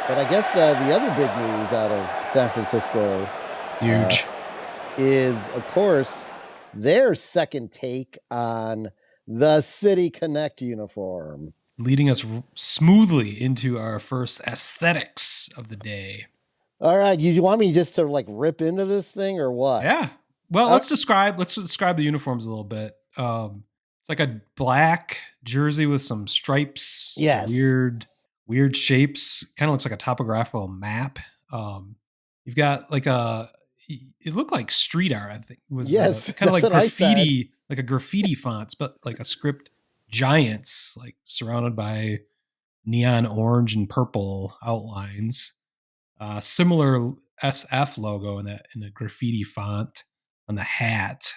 But I guess the other big news out of San Francisco uh, Huge. is, of course, their second take on the City Connect uniform. Leading us smoothly into our first aesthetics of the day. All right, you want me just to like rip into this thing or what? Yeah. Well, Uh, let's describe the uniforms a little bit. It's like a black jersey with some stripes, some yes, weird shapes. Kind of looks like a topographical map. Um, you've got like it looked like street art. I think was the yes, kind of that's like what I said. graffiti, like a graffiti fonts, but like a script giants, like surrounded by neon orange and purple outlines. Similar SF logo in the graffiti font on the hat.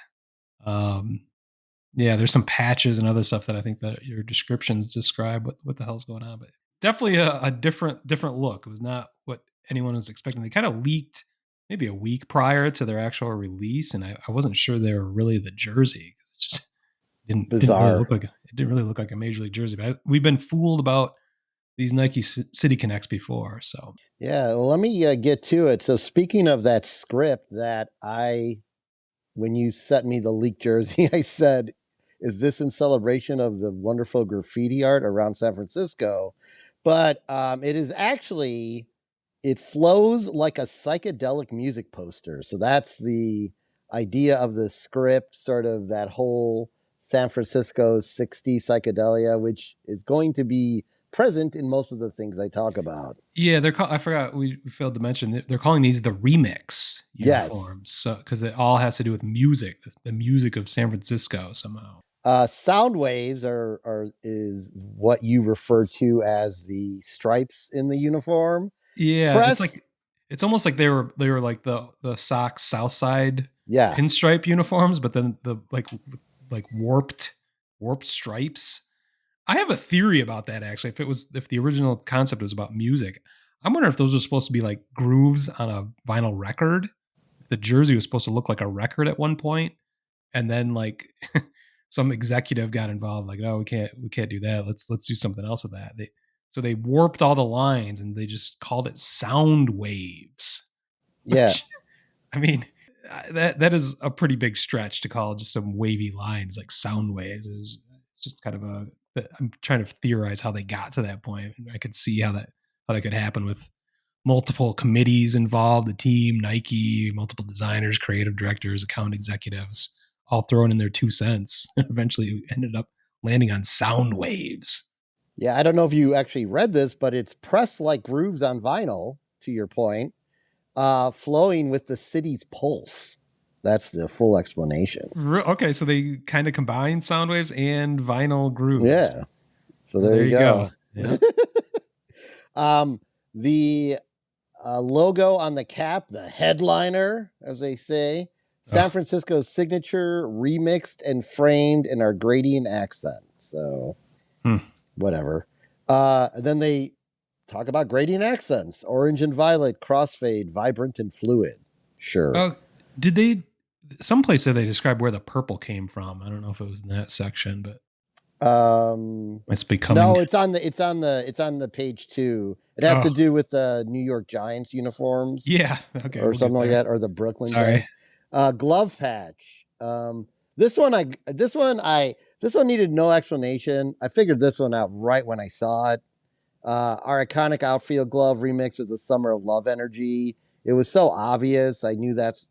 Um, yeah, there's some patches and other stuff that I think that your descriptions describe what the hell's going on, but definitely a different look. It was not what anyone was expecting. They kind of leaked maybe a week prior to their actual release, and I wasn't sure they were really the jersey because it just didn't really Bizarre. look like it didn't really look like a major league jersey. But we've been fooled about these Nike City Connects before, so Yeah, well, let me get to it. So, speaking of that script when you sent me the leaked jersey, I said, is this in celebration of the wonderful graffiti art around San Francisco? But it is actually, it flows like a psychedelic music poster. So that's the idea of the script, sort of that whole San Francisco 60s psychedelia, which is going to be present in most of the things I talk about. yeah, I forgot we failed to mention they're calling these the remix Yes. uniforms. So because it all has to do with music, the music of San Francisco somehow. Sound waves are is what you refer to as the stripes in the uniform. Yeah, Press, it's almost like they were like the Sox South Side yeah, pinstripe uniforms, but then the like warped stripes. I have a theory about that actually. If the original concept was about music, I'm wondering if those are supposed to be like grooves on a vinyl record. The jersey was supposed to look like a record at one point, and then like some executive got involved, like, no, we can't do that. Let's do something else with that. They warped all the lines and they just called it sound waves. yeah, Which I mean, that is a pretty big stretch to call just some wavy lines like sound waves. It's just kind of I'm trying to theorize how they got to that point. I could see how that could happen with multiple committees involved, the team, Nike, multiple designers, creative directors, account executives, all throwing in their 2 cents. Eventually it ended up landing on sound waves. yeah. I don't know if you actually read this, but it's pressed like grooves on vinyl. To your point, flowing with the city's pulse. That's the full explanation. Okay, so they kind of combine sound waves and vinyl grooves. Yeah. So Well, there there you you go. go. Yeah. The logo on the cap, the headliner, as they say, San Oh, Francisco's signature, remixed and framed in our gradient accent. So hmm. whatever. Then they talk about gradient accents: orange and violet, crossfade, vibrant and fluid. Sure. Oh, did they? Someplace that they describe where the purple came from. I don't know if it was in that section, but must be coming. No, it's on the page two. It has to Oh, do with the New York Giants uniforms yeah. Okay, or we'll something get like there. that, or the Brooklyn Sorry. Giants. Glove patch. This one this one needed no explanation. I figured this one out right when I saw it. Our iconic outfield glove remix with the Summer of Love energy. It was so obvious. I knew that's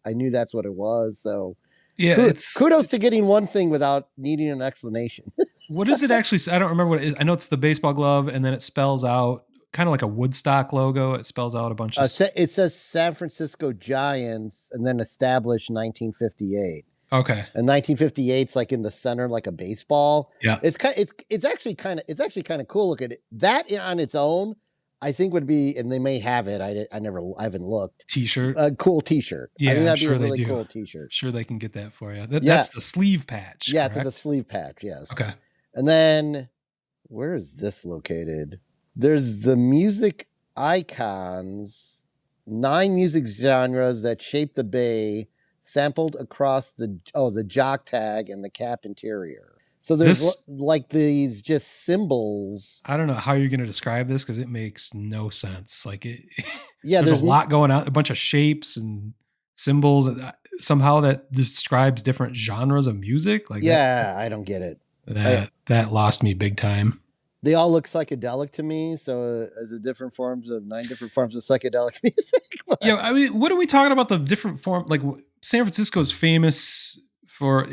what it was. So Yeah, kudos to getting one thing without needing an explanation. what does it actually say? I don't remember what it is. I know it's the baseball glove, and then it spells out kind of like a Woodstock logo. It spells out a bunch of. It says San Francisco Giants and then established 1958. Okay. And 1958's like in the center, like a baseball. Yeah. It's actually kind of cool. Look at it. That on its own, I think would be, and they may have it. I haven't looked. T-shirt. A cool T-shirt. I think Yeah, I'm that'd be a sure they really do. cool T-shirt. Sure, they can get that for you. Yeah, That's the sleeve patch, yeah, it's a correct? sleeve patch. Yes. Okay. And then where is this located? There's the music icons, 9 music genres that shape the Bay, sampled across the jock tag and the cap interior. So there's This, like these just symbols. I don't know how you're going to describe this because it makes no sense. Like it, Yeah, there's a lot going on, a bunch of shapes and symbols somehow that describes different genres of music like that. yeah, I don't get it. That lost me big time. They all look psychedelic to me. So as the different forms of 9 different forms of psychedelic music. Yeah, I mean, what are we talking about? The different form, like San Francisco is famous for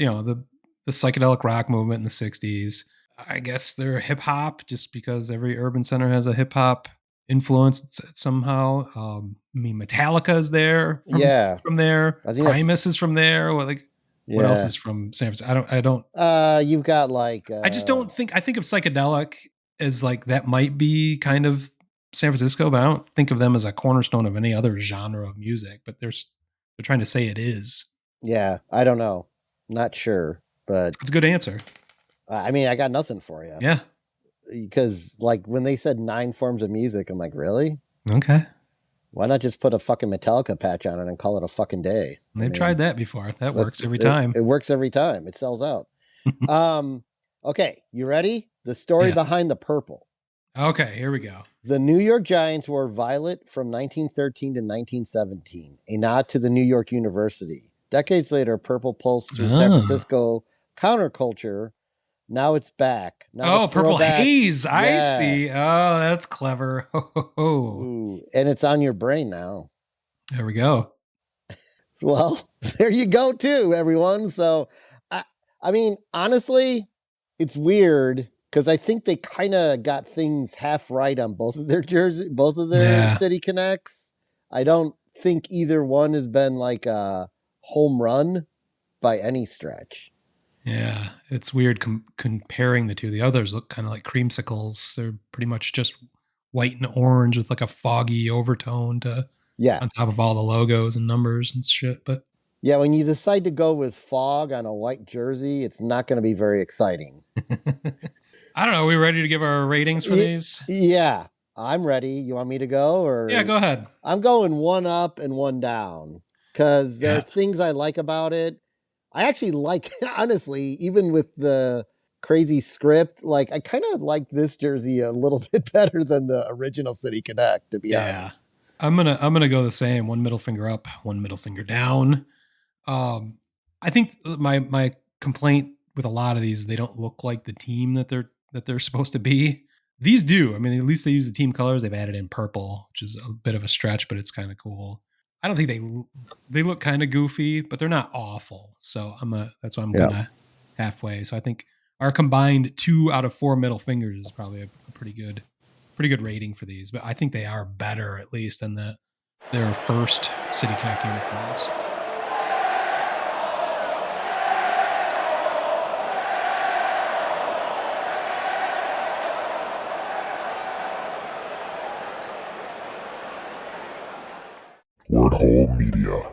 the psychedelic rock movement in the '60s. I guess they're hip hop just because every urban center has a hip hop influence somehow. I mean, Metallica is there Yeah, from there. I think that's Primus is from there. What else yeah. is from San Francisco? I don't. You've got like I just don't think. I think of psychedelic as like that might be kind of San Francisco, but I don't think of them as a cornerstone of any other genre of music. But they're trying to say it is. yeah, I don't know, not sure, but It's a good answer. I mean, I got nothing for you Yeah. because like when they said 9 forms of music, I'm like, really? Okay. Why not just put a fucking Metallica patch on it and call it a fucking day? They've tried that before. That works every it, time. it works every time. It sells out. Okay, you ready? The story Yeah. behind the purple. Okay, here we go. The New York Giants wore violet from 1913 to 1917, a nod to the New York University. Decades later, purple pulsed through San Francisco counterculture. Now it's back. Now Purple Haze. I Yeah. see. Oh, that's clever. Ooh, and it's on your brain now. There we go. Well, there you go too, everyone. So, I mean, honestly, it's weird because I think they kind of got things half right on both of their city connects. I don't think either one has been like a home run by any stretch. Yeah, it's weird comparing the two. The others look kind of like creamsicles. They're pretty much just white and orange with like a foggy overtone on top of all the logos and numbers and shit. But yeah, when you decide to go with fog on a white jersey, it's not going to be very exciting. I don't know. Are we ready to give our ratings for these? Yeah, I'm ready. You want me to go or? Yeah, go ahead. I'm going 1 up and 1 down because there are things I like about it. I actually like, honestly, even with the crazy script, like I kind of like this jersey a little bit better than the original City Connect, to be honest. I'm gonna go the same. 1 middle finger up, 1 middle finger down. I think my complaint with a lot of these, they don't look like the team that they're supposed to be. These do. I mean, at least they use the team colors. They've added in purple, which is a bit of a stretch, but it's kind of cool. I don't think they look kind of goofy, but they're not awful. So that's why I'm gonna halfway. So I think our combined 2 out of 4 middle fingers is probably a pretty good rating for these. But I think they are better at least than their first City Connect uniforms. Word Hole Media.